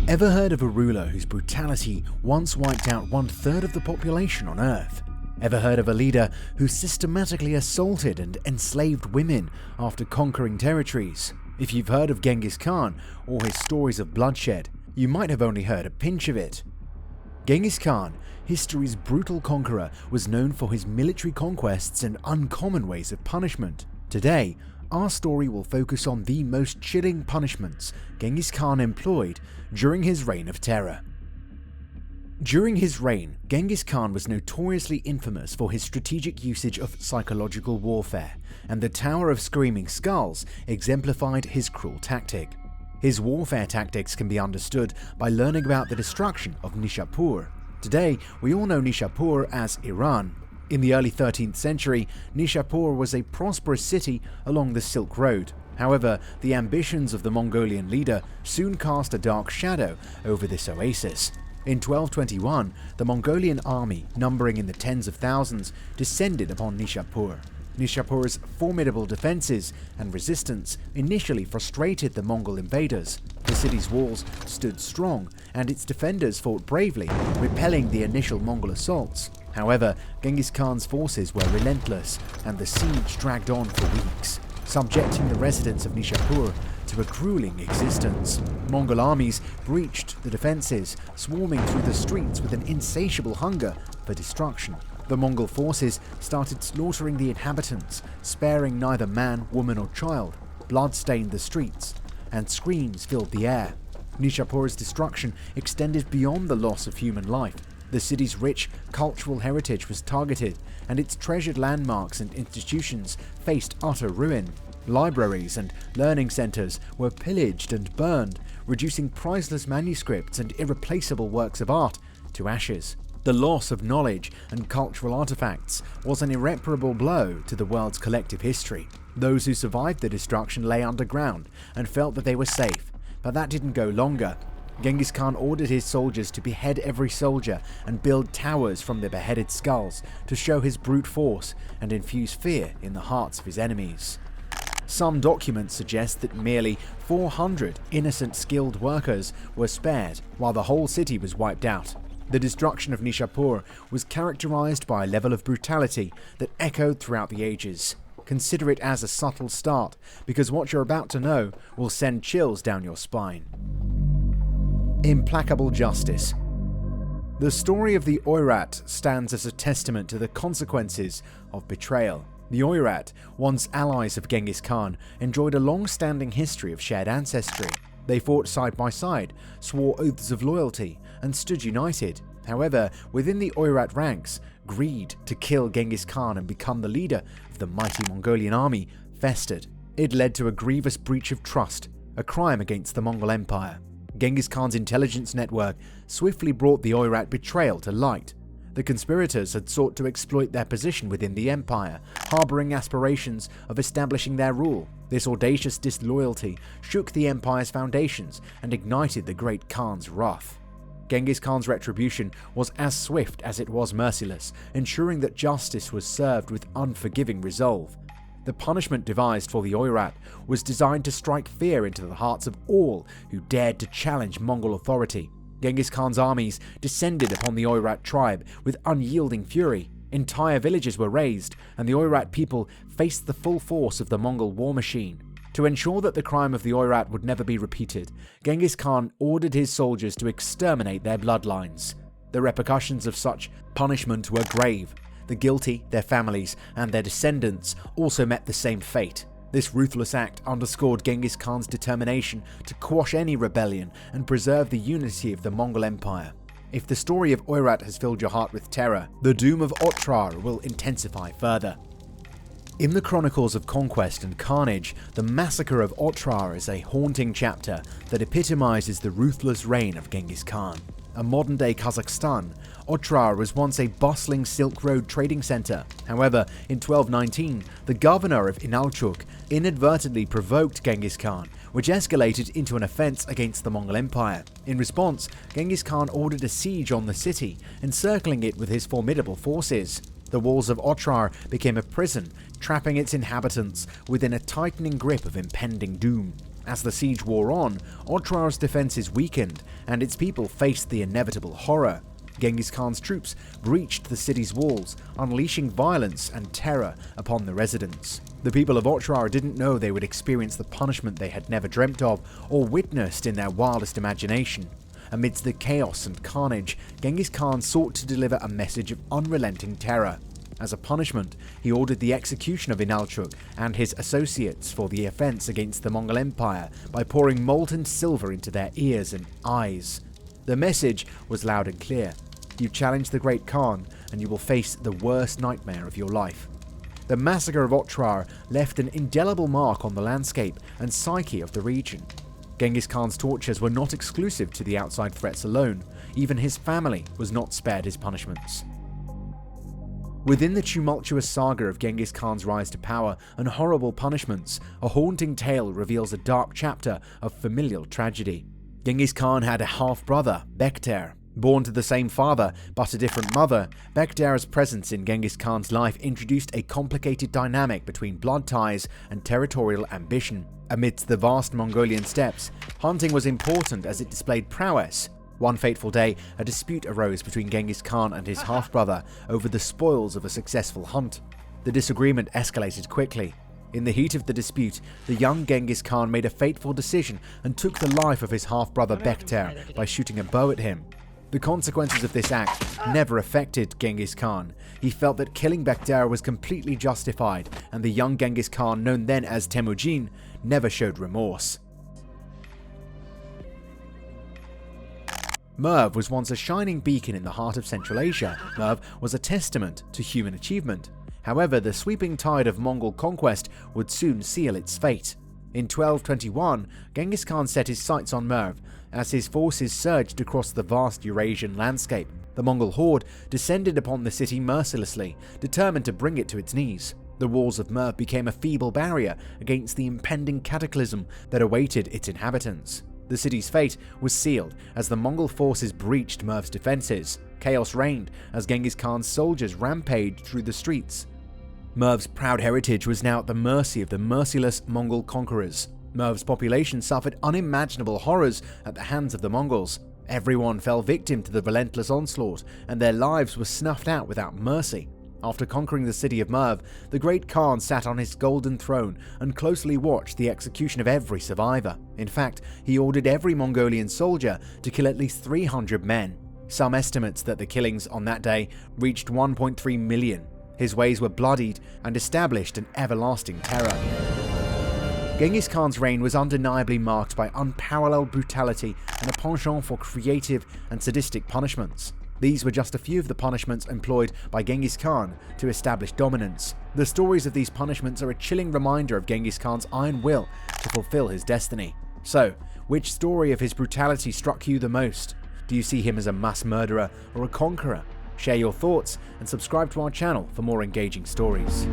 Ever heard of a ruler whose brutality once wiped out 1/3 of the population on Earth? Ever heard of a leader who systematically assaulted and enslaved women after conquering territories? If you've heard of Genghis Khan or his stories of bloodshed, you might have only heard a pinch of it. Genghis Khan, history's brutal conqueror, was known for his military conquests and uncommon ways of punishment. Today, our story will focus on the most chilling punishments Genghis Khan employed during his reign of terror. During his reign, Genghis Khan was notoriously infamous for his strategic usage of psychological warfare, and the Tower of Screaming Skulls exemplified his cruel tactic. His warfare tactics can be understood by learning about the destruction of Nishapur. Today, we all know Nishapur as Iran. In the early 13th century, Nishapur was a prosperous city along the Silk Road. However, the ambitions of the Mongolian leader soon cast a dark shadow over this oasis. In 1221, the Mongolian army, numbering in the tens of thousands, descended upon Nishapur. Nishapur's formidable defenses and resistance initially frustrated the Mongol invaders. The city's walls stood strong, and its defenders fought bravely, repelling the initial Mongol assaults. However, Genghis Khan's forces were relentless, and the siege dragged on for weeks, subjecting the residents of Nishapur to a grueling existence. Mongol armies breached the defenses, swarming through the streets with an insatiable hunger for destruction. The Mongol forces started slaughtering the inhabitants, sparing neither man, woman, or child. Blood stained the streets, and screams filled the air. Nishapur's destruction extended beyond the loss of human life. The city's rich cultural heritage was targeted, and its treasured landmarks and institutions faced utter ruin. Libraries and learning centers were pillaged and burned, reducing priceless manuscripts and irreplaceable works of art to ashes. The loss of knowledge and cultural artifacts was an irreparable blow to the world's collective history. Those who survived the destruction lay underground and felt that they were safe, but that didn't go longer. Genghis Khan ordered his soldiers to behead every soldier and build towers from their beheaded skulls to show his brute force and infuse fear in the hearts of his enemies. Some documents suggest that merely 400 innocent skilled workers were spared, while the whole city was wiped out. The destruction of Nishapur was characterized by a level of brutality that echoed throughout the ages. Consider it as a subtle start, because what you're about to know will send chills down your spine. Implacable Justice. The story of the Oirat stands as a testament to the consequences of betrayal. The Oirat, once allies of Genghis Khan, enjoyed a long-standing history of shared ancestry. They fought side by side, swore oaths of loyalty, and stood united. However, within the Oirat ranks, greed to kill Genghis Khan and become the leader of the mighty Mongolian army festered. It led to a grievous breach of trust, a crime against the Mongol Empire. Genghis Khan's intelligence network swiftly brought the Oirat betrayal to light. The conspirators had sought to exploit their position within the empire, harboring aspirations of establishing their rule. This audacious disloyalty shook the empire's foundations and ignited the great Khan's wrath. Genghis Khan's retribution was as swift as it was merciless, ensuring that justice was served with unforgiving resolve. The punishment devised for the Oirat was designed to strike fear into the hearts of all who dared to challenge Mongol authority. Genghis Khan's armies descended upon the Oirat tribe with unyielding fury. Entire villages were razed, and the Oirat people faced the full force of the Mongol war machine. To ensure that the crime of the Oirat would never be repeated, Genghis Khan ordered his soldiers to exterminate their bloodlines. The repercussions of such punishment were grave. The guilty, their families, and their descendants also met the same fate. This ruthless act underscored Genghis Khan's determination to quash any rebellion and preserve the unity of the Mongol Empire. If the story of Oirat has filled your heart with terror, the doom of Otra will intensify further. In the chronicles of conquest and carnage, the Massacre of Otra is a haunting chapter that epitomizes the ruthless reign of Genghis Khan. A modern-day Kazakhstan, Otra was once a bustling Silk Road trading center. However, in 1219, the governor of Inalchuk inadvertently provoked Genghis Khan, which escalated into an offense against the Mongol Empire. In response, Genghis Khan ordered a siege on the city, encircling it with his formidable forces. The walls of Otra became a prison, trapping its inhabitants within a tightening grip of impending doom. As the siege wore on, Otra's defenses weakened and its people faced the inevitable horror. Genghis Khan's troops breached the city's walls, unleashing violence and terror upon the residents. The people of Otra didn't know they would experience the punishment they had never dreamt of or witnessed in their wildest imagination. Amidst the chaos and carnage, Genghis Khan sought to deliver a message of unrelenting terror. As a punishment, he ordered the execution of Inalchuq and his associates for the offense against the Mongol Empire by pouring molten silver into their ears and eyes. The message was loud and clear. You challenge the great Khan, and you will face the worst nightmare of your life. The Massacre of Otra left an indelible mark on the landscape and psyche of the region. Genghis Khan's tortures were not exclusive to the outside threats alone. Even his family was not spared his punishments. Within the tumultuous saga of Genghis Khan's rise to power and horrible punishments, a haunting tale reveals a dark chapter of familial tragedy. Genghis Khan had a half-brother, Bektair. Born to the same father but a different mother, Bektair's presence in Genghis Khan's life introduced a complicated dynamic between blood ties and territorial ambition. Amidst the vast Mongolian steppes, hunting was important as it displayed prowess. One fateful day, a dispute arose between Genghis Khan and his half-brother over the spoils of a successful hunt. The disagreement escalated quickly. In the heat of the dispute, the young Genghis Khan made a fateful decision and took the life of his half-brother Bektair by shooting a bow at him. The consequences of this act never affected Genghis Khan. He felt that killing Bektair was completely justified, and the young Genghis Khan, known then as Temujin, never showed remorse. Merv was once a shining beacon in the heart of Central Asia. Merv was a testament to human achievement. However, the sweeping tide of Mongol conquest would soon seal its fate. In 1221, Genghis Khan set his sights on Merv as his forces surged across the vast Eurasian landscape. The Mongol horde descended upon the city mercilessly, determined to bring it to its knees. The walls of Merv became a feeble barrier against the impending cataclysm that awaited its inhabitants. The city's fate was sealed as the Mongol forces breached Merv's defenses. Chaos reigned as Genghis Khan's soldiers rampaged through the streets. Merv's proud heritage was now at the mercy of the merciless Mongol conquerors. Merv's population suffered unimaginable horrors at the hands of the Mongols. Everyone fell victim to the relentless onslaught, and their lives were snuffed out without mercy. After conquering the city of Merv, the great Khan sat on his golden throne and closely watched the execution of every survivor. In fact, he ordered every Mongolian soldier to kill at least 300 men. Some estimates that the killings on that day reached 1.3 million. His ways were bloodied and established an everlasting terror. Genghis Khan's reign was undeniably marked by unparalleled brutality and a penchant for creative and sadistic punishments. These were just a few of the punishments employed by Genghis Khan to establish dominance. The stories of these punishments are a chilling reminder of Genghis Khan's iron will to fulfill his destiny. So, which story of his brutality struck you the most? Do you see him as a mass murderer or a conqueror? Share your thoughts and subscribe to our channel for more engaging stories.